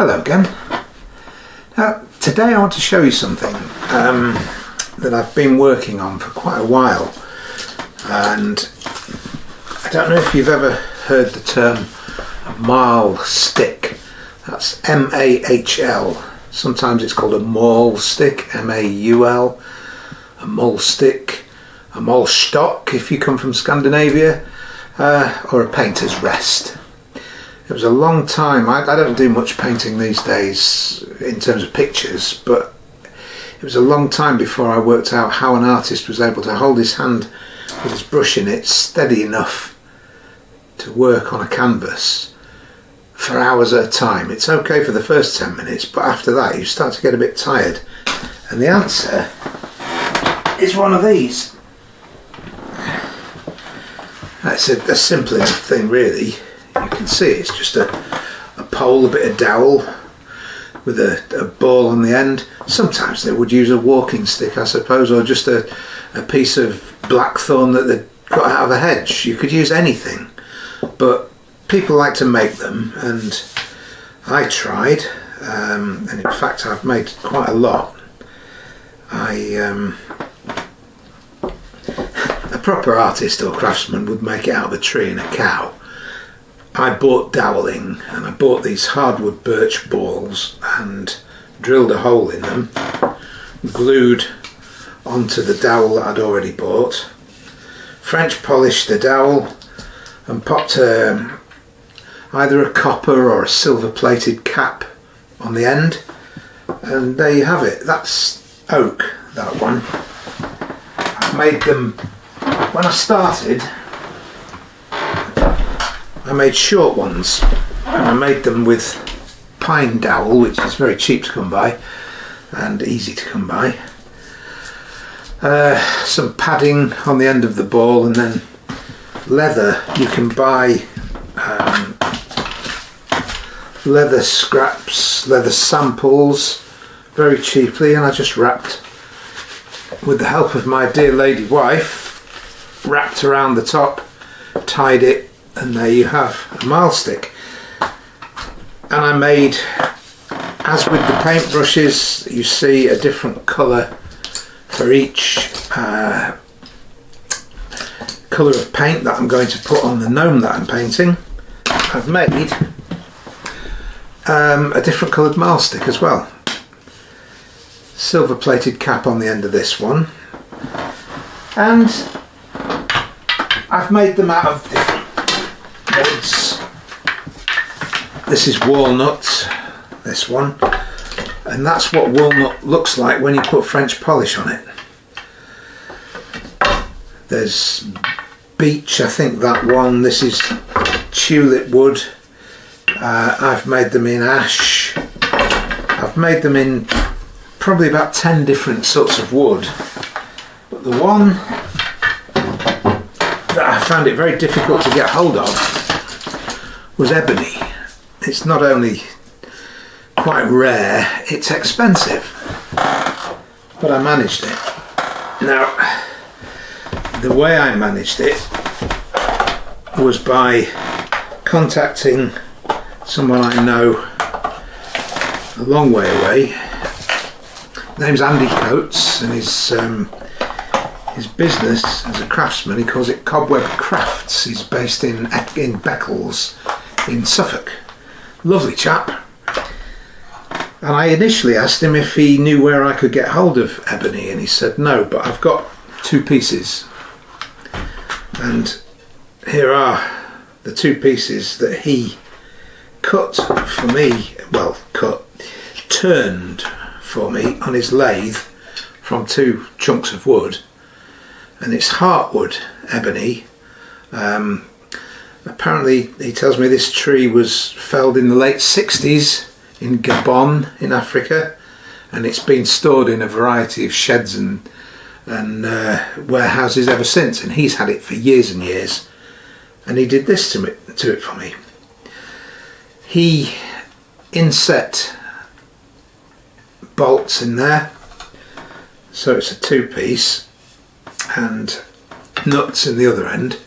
Hello again. Now, today I want to show you something that I've been working on for quite a while, and I don't know if you've ever heard the term Mahl stick. That's M-A-H-L. Sometimes it's called a Mahl stick, M-A-U-L, a Mahl stick, a Mahl stock if you come from Scandinavia, or a painter's rest. It was a long time. I don't do much painting these days in terms of pictures, but it was a long time before I worked out how an artist was able to hold his hand with his brush in it steady enough to work on a canvas for hours at a time. It's okay for the first 10 minutes, but after that you start to get a bit tired. And the answer is one of these. That's a simple enough thing, really. You can see it's just a pole, a bit of dowel with a ball on the end. Sometimes they would use a walking stick, I suppose, or just a piece of blackthorn that they'd cut out of a hedge. You could use anything, but people like to make them, and I tried, and in fact I've made quite a lot. A proper artist or craftsman would make it out of a tree and a cow. I bought doweling, and I bought these hardwood birch balls and drilled a hole in them, glued onto the dowel that I'd already bought, French polished the dowel and popped either a copper or a silver plated cap on the end, and there you have it. That's oak, that one. I made them, when I started I made short ones, and I made them with pine dowel, which is very cheap to come by and easy to come by. Some padding on the end of the ball, and then leather. You can buy leather scraps, leather samples very cheaply, and I just wrapped, with the help of my dear lady wife, wrapped around the top, tied it, and there you have a Mahl stick. And I made, as with the paintbrushes, you see a different colour for each colour of paint that I'm going to put on the gnome that I'm painting. I've made a different coloured Mahl stick as well. Silver plated cap on the end of this one, and I've made them out of different woods. This is walnut, this one, and that's what walnut looks like when you put French polish on it. There's beech, I think, that one. This is tulip wood. I've made them in ash. I've made them in probably about 10 different sorts of wood, but the one that I found it very difficult to get hold of was ebony. It's not only quite rare, it's expensive, but I managed it. Now, the way I managed it was by contacting someone I know a long way away. His name's Andy Coates, and his business as a craftsman, he calls it Cobweb Crafts. He's based in Beccles in Suffolk. Lovely chap. And I initially asked him if he knew where I could get hold of ebony, and he said no, but I've got 2 pieces. And here are the 2 pieces that he cut for me, well, turned for me on his lathe from 2 chunks of wood. And it's heartwood ebony. Apparently he tells me this tree was felled in the late 60s in Gabon in Africa, and it's been stored in a variety of sheds and warehouses ever since, and he's had it for years and years, and he did this to it for me. He inset bolts in there, so it's a 2-piece, and nuts in the other end,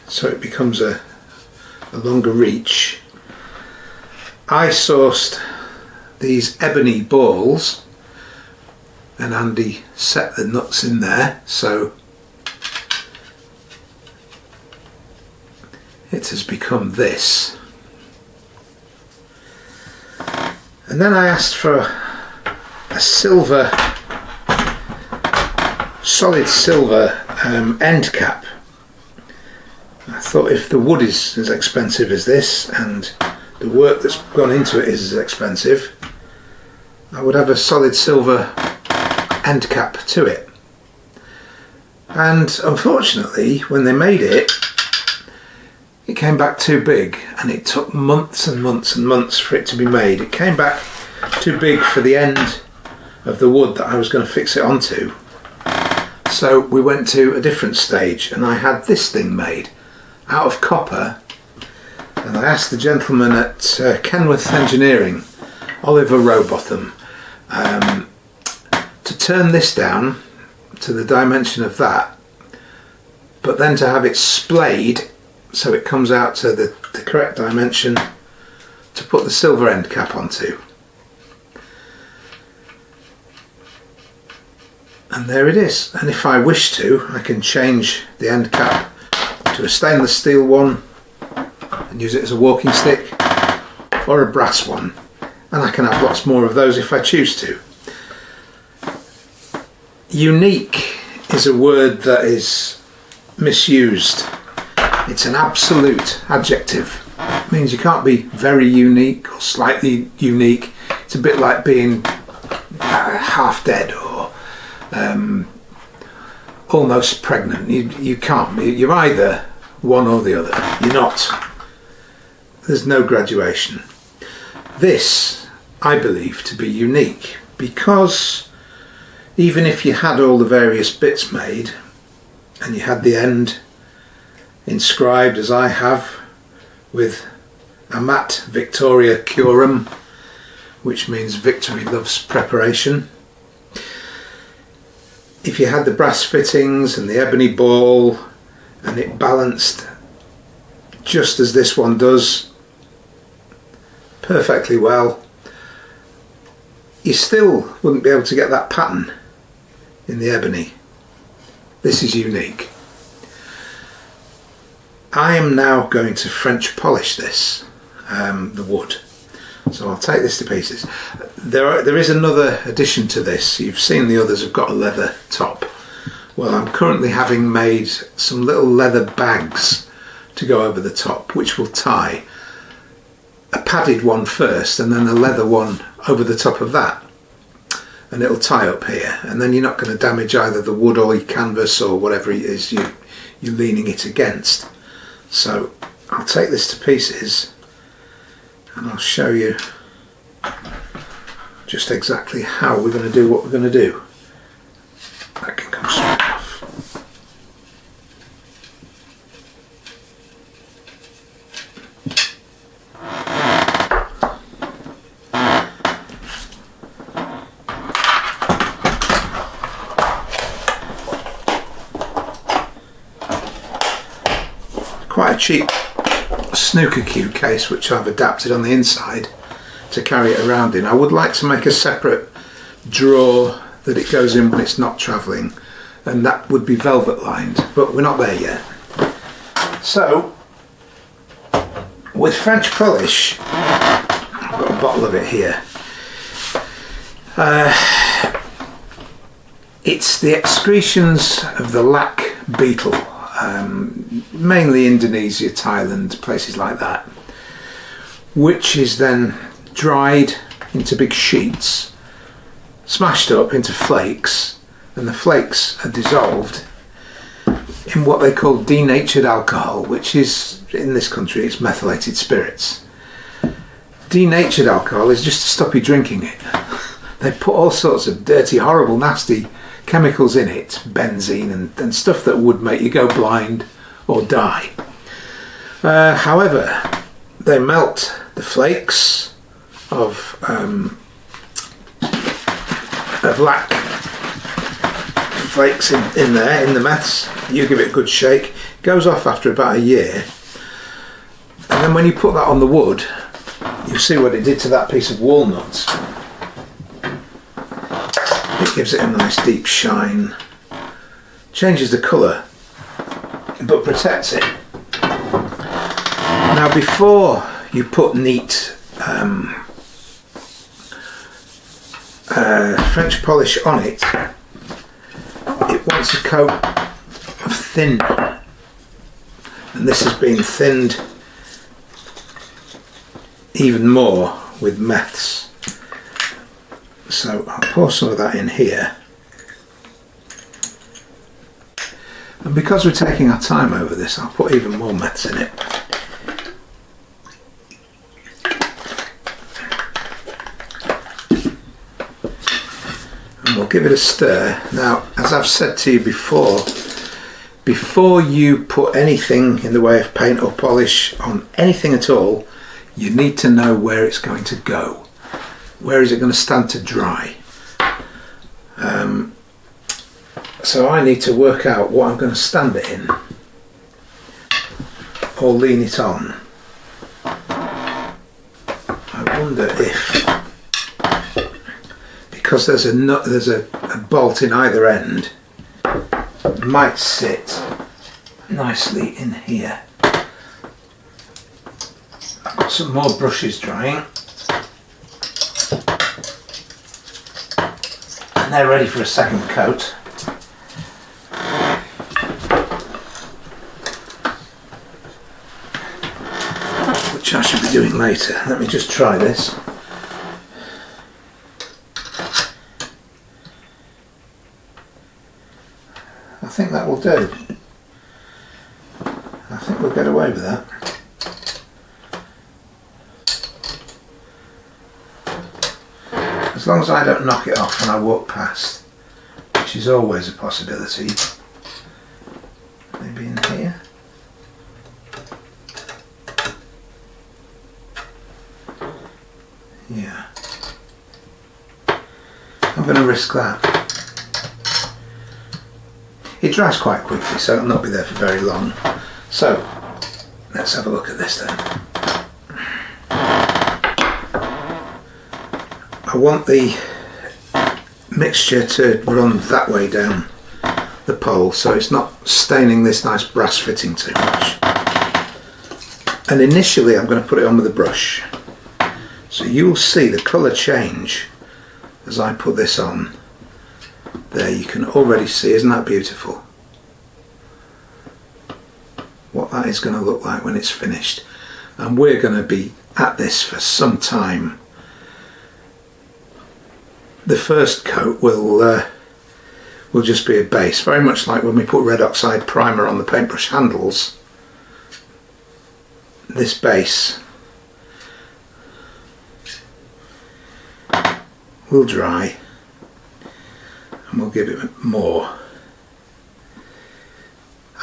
so it becomes a a longer reach, I sourced these ebony balls, and Andy set the nuts in there, so it has become this. And then I asked for a silver, solid silver end cap. I thought if the wood is as expensive as this and the work that's gone into it is as expensive, I would have a solid silver end cap to it. And unfortunately, when they made it, it came back too big, and it took months and months and months for it to be made. It came back too big for the end of the wood that I was going to fix it onto. So we went to a different stage, and I had this thing made out of copper. And I asked the gentleman at Kenworth Engineering, Oliver Rowbotham, to turn this down to the dimension of that, but then to have it splayed so it comes out to the correct dimension to put the silver end cap onto. And there it is. And if I wish to, I can change the end cap to a stainless steel one and use it as a walking stick, or a brass one, and I can have lots more of those if I choose to. Unique is a word that is misused. It's an absolute adjective. It means you can't be very unique or slightly unique. It's a bit like being half dead or almost pregnant. You can't. You're either one or the other. You're not. There's no graduation. This, I believe, to be unique, because even if you had all the various bits made and you had the end inscribed as I have with Amat Victoria Curum, which means victory loves preparation, if you had the brass fittings and the ebony ball and it balanced just as this one does perfectly well, you still wouldn't be able to get that pattern in the ebony. This is unique. I am now going to French polish this, the wood. So I'll take this to pieces. There is another addition to this. You've seen the others have got a leather top. Well, I'm currently having made some little leather bags to go over the top, which will tie a padded one first and then a leather one over the top of that. And it'll tie up here, and then you're not going to damage either the wood or your canvas or whatever it is you're leaning it against. So I'll take this to pieces and I'll show you just exactly how we're going to do what we're going to do. That can come straight off. Quite a cheap snooker cue case which I've adapted on the inside to carry it around in. I would like to make a separate drawer that it goes in when it's not travelling, and that would be velvet lined, but we're not there yet. So with French polish, I've got a bottle of it here. It's the excretions of the lac beetle, mainly Indonesia, Thailand, places like that, which is then dried into big sheets, smashed up into flakes, and the flakes are dissolved in what they call denatured alcohol, which is, in this country, it's methylated spirits. Denatured alcohol is just to stop you drinking it. They put all sorts of dirty, horrible, nasty chemicals in it, benzene and stuff that would make you go blind or die. However, they melt the flakes of lac flakes in there, in the meths. You give it a good shake, goes off after about a year, and then when you put that on the wood, you see what it did to that piece of walnut. It gives it a nice deep shine, changes the colour, but protects it. Now before you put neat French polish on it, it wants a coat of thin, and this has been thinned even more with meths. So I'll pour some of that in here, and because we're taking our time over this, I'll put even more meths in it. And we'll give it a stir. Now, as I've said to you before you put anything in the way of paint or polish on anything at all, you need to know where it's going to go. Where is it going to stand to dry? So I need to work out what I'm going to stand it in or lean it on. I wonder if, because there's a bolt in either end, it might sit nicely in here. I've got some more brushes drying. And they're ready for a second coat. Which I should be doing later. Let me just try this. I think that will do. I think we'll get away with that. As long as I don't knock it off when I walk past, which is always a possibility. Maybe in here. Yeah. I'm going to risk that. It dries quite quickly, so it'll not be there for very long. So, let's have a look at this then. I want the mixture to run that way down the pole, so it's not staining this nice brass fitting too much. And initially I'm going to put it on with a brush. So you'll see the colour change as I put this on. There, you can already see, isn't that beautiful? What that is going to look like when it's finished. And we're going to be at this for some time. The first coat will just be a base, very much like when we put red oxide primer on the paintbrush handles. This base will dry and we'll give it more.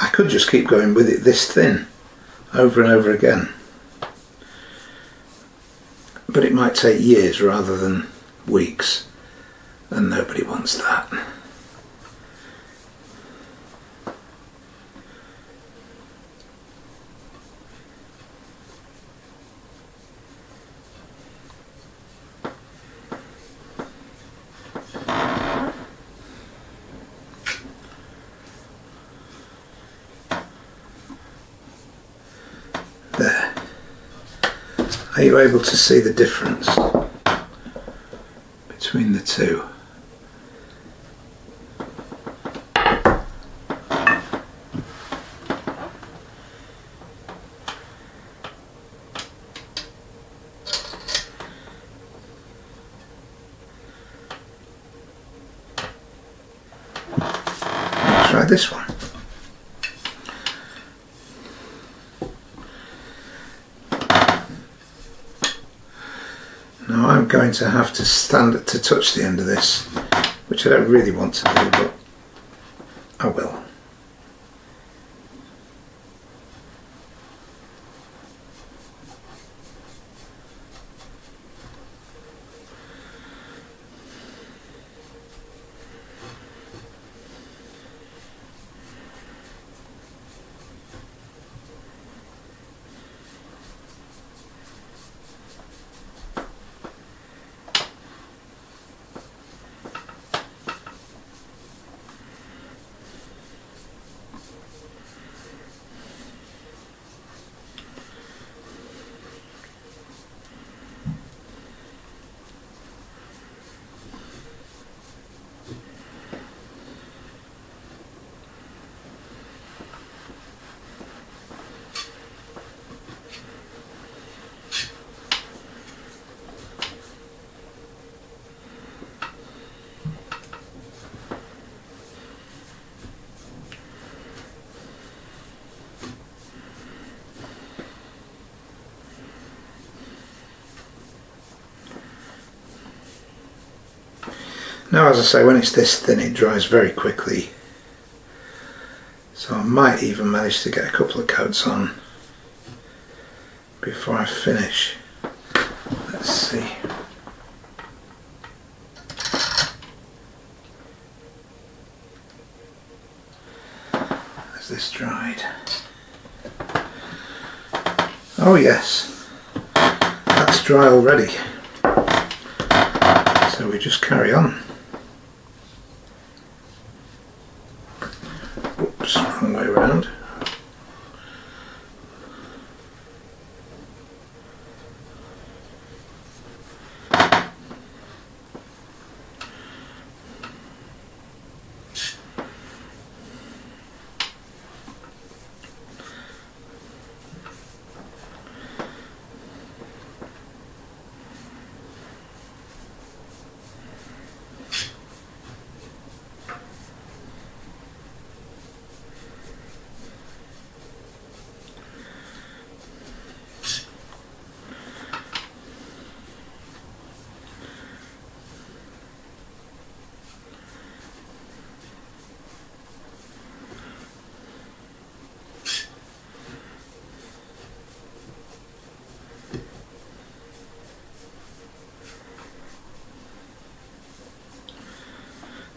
I could just keep going with it this thin over and over again, but it might take years rather than weeks, and nobody wants that. There. Are you able to see the difference between the two? Let's try this one. Now I'm going to have to stand to touch the end of this, which I don't really want to do, but I will. Now, as I say, when it's this thin it dries very quickly, so I might even manage to get a couple of coats on before I finish. Let's see. Has this dried? Oh yes, that's dry already. So we just carry on. Oops, wrong way around.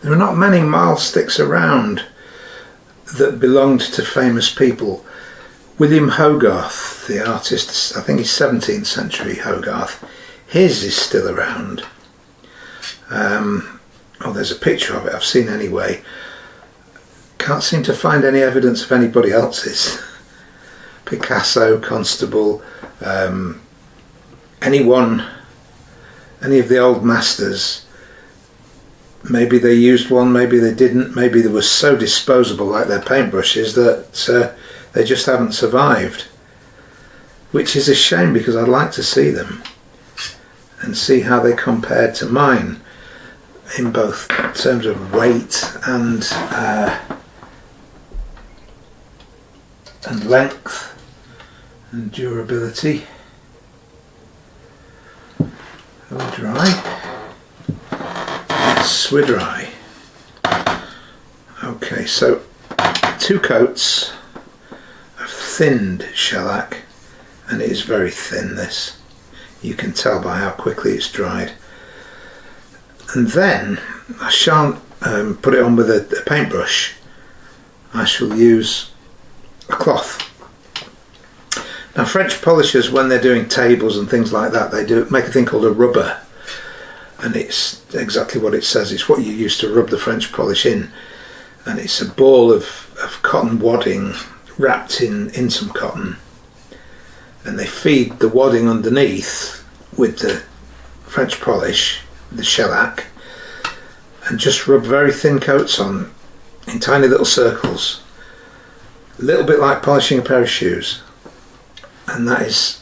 There are not many Mahl sticks around that belonged to famous people. William Hogarth, the artist, I think he's 17th century Hogarth, his is still around. Oh, there's a picture of it, I've seen anyway. Can't seem to find any evidence of anybody else's. Picasso, Constable, any of the old masters. Maybe they used one, maybe they didn't, maybe they were so disposable like their paintbrushes that they just haven't survived. Which is a shame, because I'd like to see them and see how they compared to mine in both terms of weight and length and durability. Are we dry? We're dry. Okay, so 2 coats of thinned shellac, and it is very thin, this. You can tell by how quickly it's dried. And then I shan't put it on with a paintbrush. I shall use a cloth. Now, French polishers, when they're doing tables and things like that, they do make a thing called a rubber. And it's exactly what it says. It's what you use to rub the French polish in, and it's a ball of cotton wadding wrapped in some cotton, and they feed the wadding underneath with the French polish, the shellac, and just rub very thin coats on in tiny little circles, a little bit like polishing a pair of shoes, and that is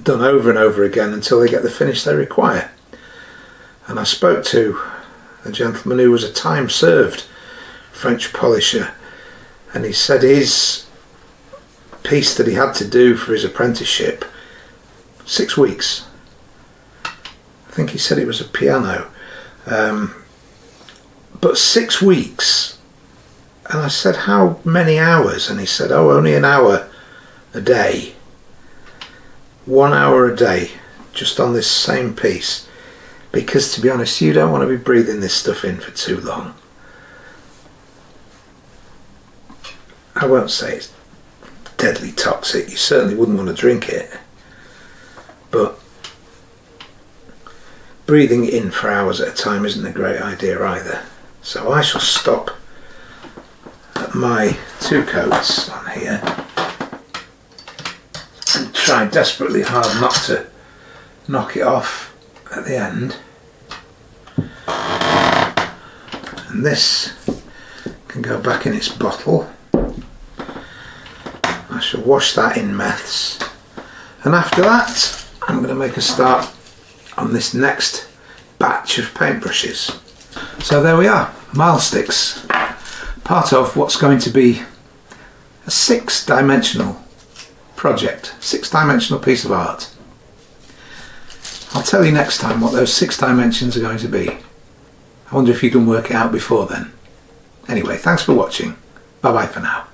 done over and over again until they get the finish they require. And I spoke to a gentleman who was a time-served French polisher, and he said his piece that he had to do for his apprenticeship, 6 weeks. I think he said it was a piano. But 6 weeks. And I said, how many hours? And he said, oh, only an hour a day. 1 hour a day, just on this same piece. Because, to be honest, you don't want to be breathing this stuff in for too long. I won't say it's deadly toxic. You certainly wouldn't want to drink it. But breathing it in for hours at a time isn't a great idea either. So I shall stop at my 2 coats on here and try desperately hard not to knock it off at the end. And this can go back in its bottle. I shall wash that in meths, and after that I'm going to make a start on this next batch of paintbrushes. So there we are, Mahl sticks, part of what's going to be a 6-dimensional project, 6-dimensional piece of art. I'll tell you next time what those 6 dimensions are going to be. I wonder if you can work it out before then. Anyway, thanks for watching. Bye bye for now.